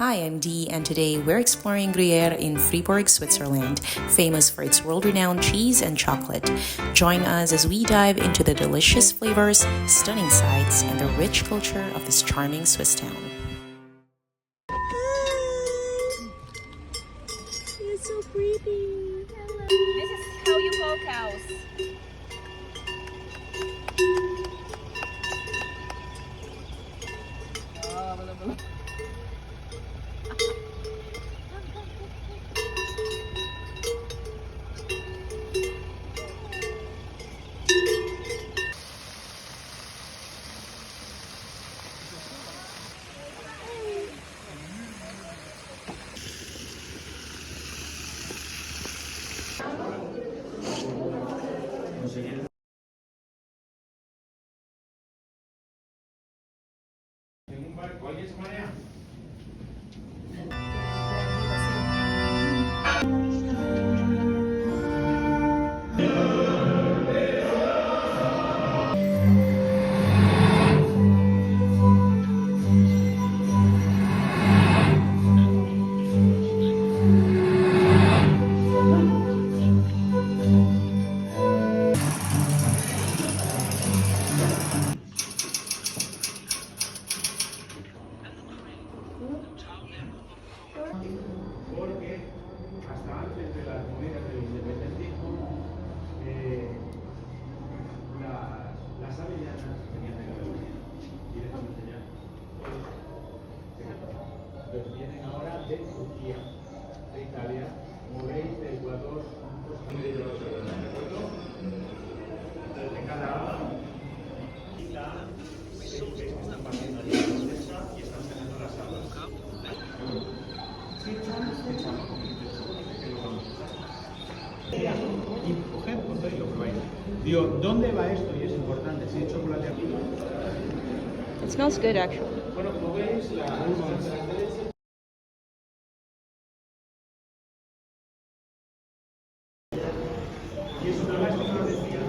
Hi, I'm Dee, and today we're exploring Gruyère in Fribourg, Switzerland, famous for its world-renowned cheese and chocolate. Join us as we dive into the delicious flavors, stunning sights, and the rich culture of this charming Swiss town. It's so pretty. This is how you call cows. Porque hasta antes de las monedas del independentismo, las avellanas venían de Cataluña, directamente ya. Pero vienen ahora de Turquía, de Italia, como veis, de Ecuador, de cada isla, están partiendo allí la condesa y están teniendo las aguas. Y coged, coged y lo probáis. Digo, ¿dónde va esto? Y es importante, si hay chocolate aquí. It smells good actually. Bueno, como veis, la y eso nada más que no lo decía,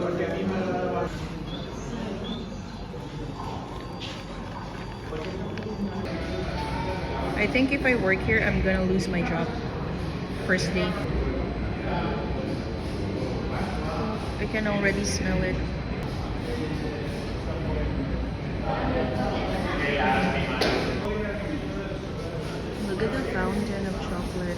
porque a mí me ha dado. I think if I work here, I'm gonna lose my job. First day. I can already smell it. Look at the fountain of chocolate.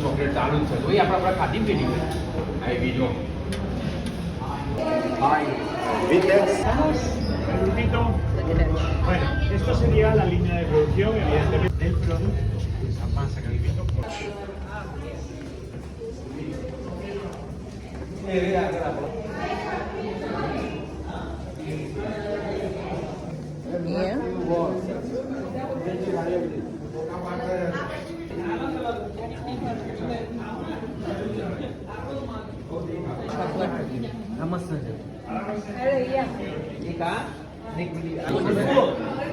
Chocolate चालू છે તો એ આપણે ખાધી પીધી આ બીજો Bueno, esto sería la línea de producción, evidentemente, del producto, esa masa que habéis visto. Yeah.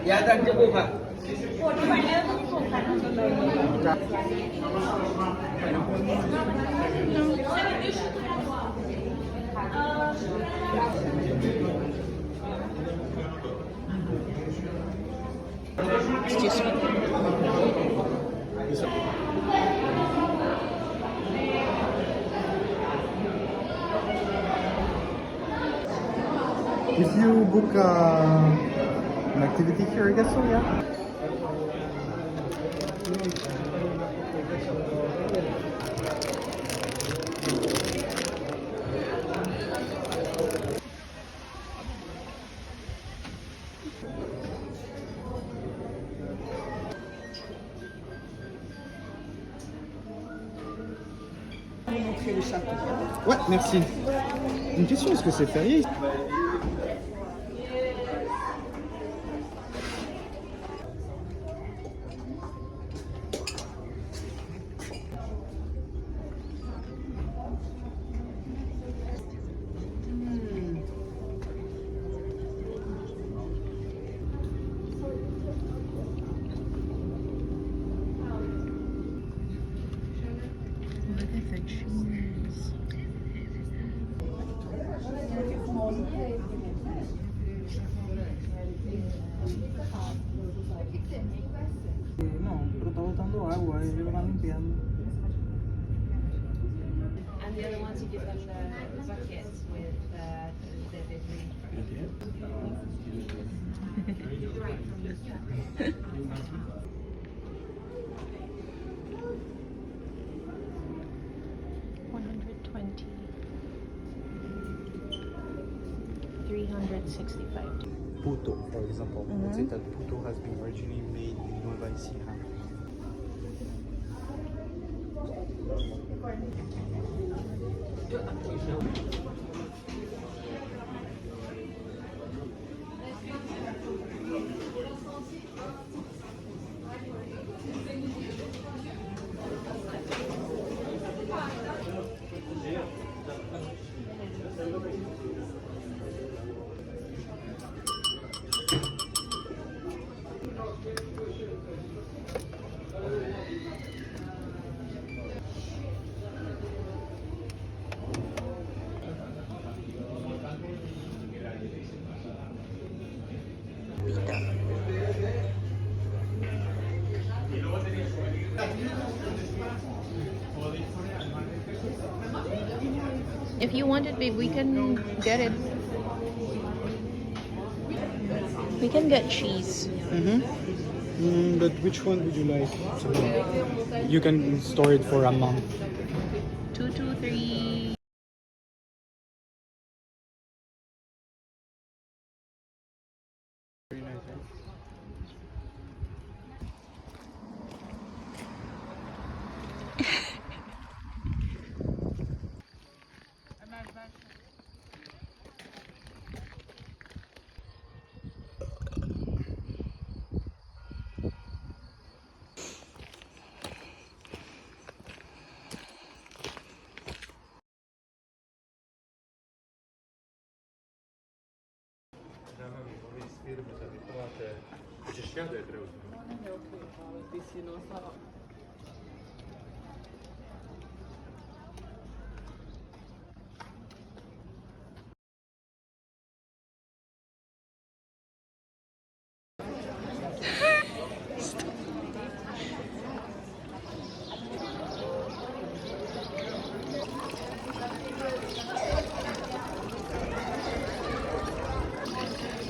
याद रखजो पोखा It's too sweet. If you book an activity here, I guess so, yeah. Ouais, merci. Une question, est-ce que c'est férié? $120. 365. Puto, for example. Let's say that puto has been originally made in Nueva Ecija. If you want it, babe, we can get it. We can get cheese. But which one would you like? You can store it for a month. 223. Very nice, right?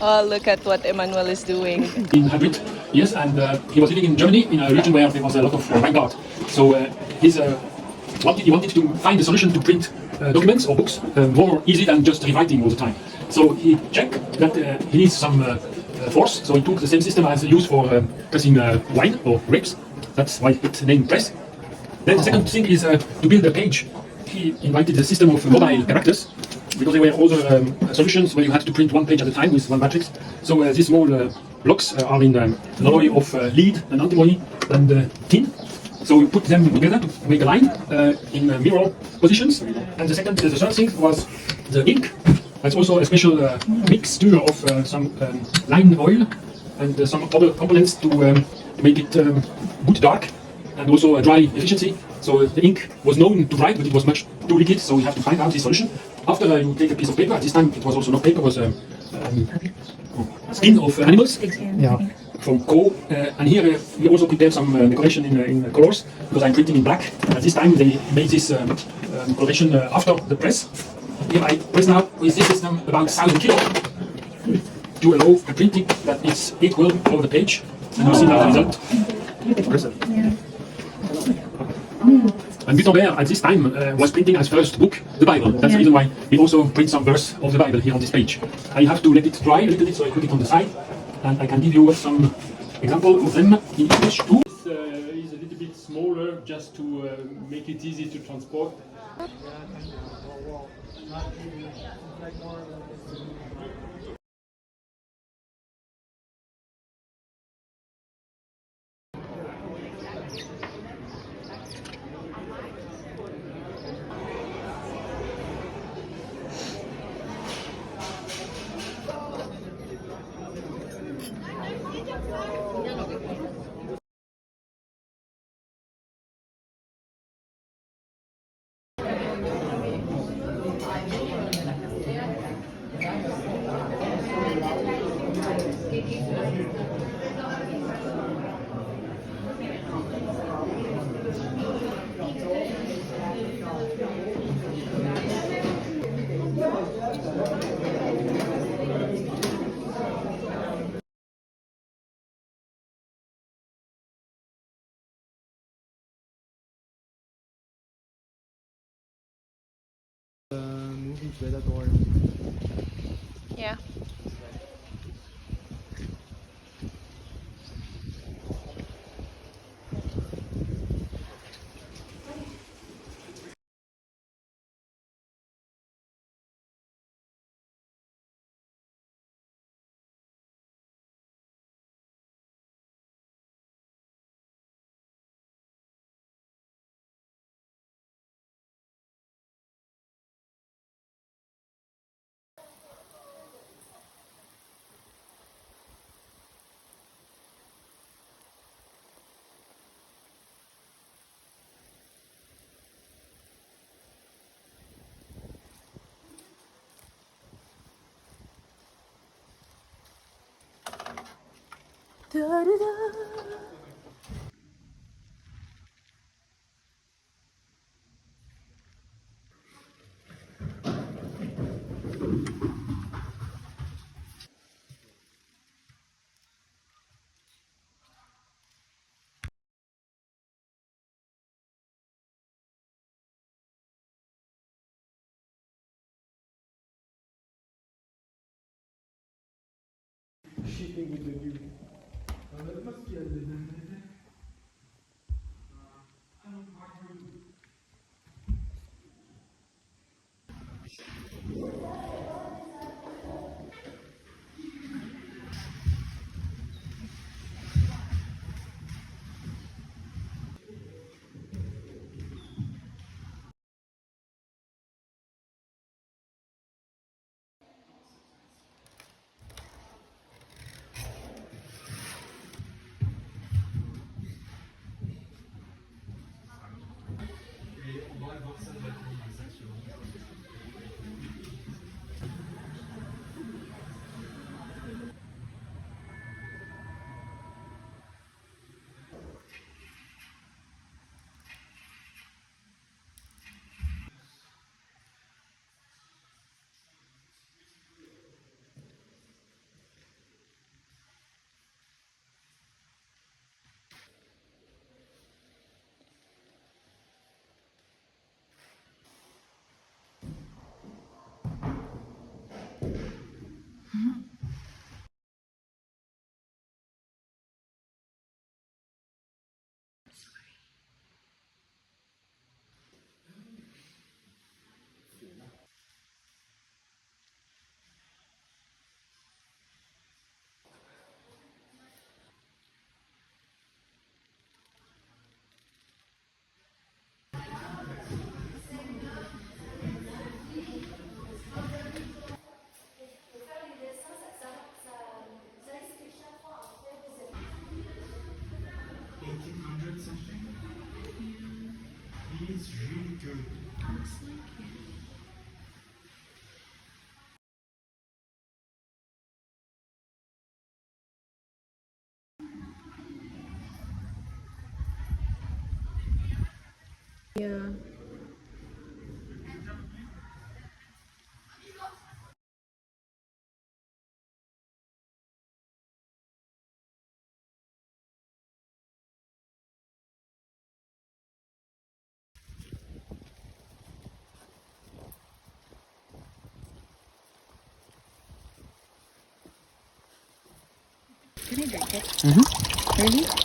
Oh, look at what Emmanuel is doing. In hybrid, yes, and he was living in Germany in a region where there was a lot of wine art. So he wanted to find a solution to print documents or books more easy than just rewriting all the time. So he checked that he needs some force, so he took the same system as used for pressing wine or grapes. That's why it's named press. Then the second thing is to build a page. He invented a system of mobile characters, because there were other solutions where you had to print one page at a time with one matrix. So these small blocks are in an alloy of lead and antimony and tin. So you put them together to make a line in mirror positions. And the third thing was the ink. That's also a special mixture of some lime oil and some other components to make it good dark and also dry efficiency. So the ink was known to write, but it was much too liquid, so we have to find out this solution. After you take a piece of paper, at this time it was also not paper, it was skin of animals. Yeah. From coal, and here we also prepared some decoration in colors, because I'm printing in black. At this time they made this coloration after the press. Here I press now with this system about 1,000 kilo to allow the printing that is equal for the page, and you see now the result. And Gutenberg at this time was printing as first book the Bible. That's the reason why we also print some verse of the Bible here on this page. I have to let it dry a little bit, so I put it on the side, and I can give you some example of them in English too. This is a little bit smaller, just to make it easy to transport. seems better to her. Yeah. Shipping with the view. It's really good. Yeah. Can I drink it? Really?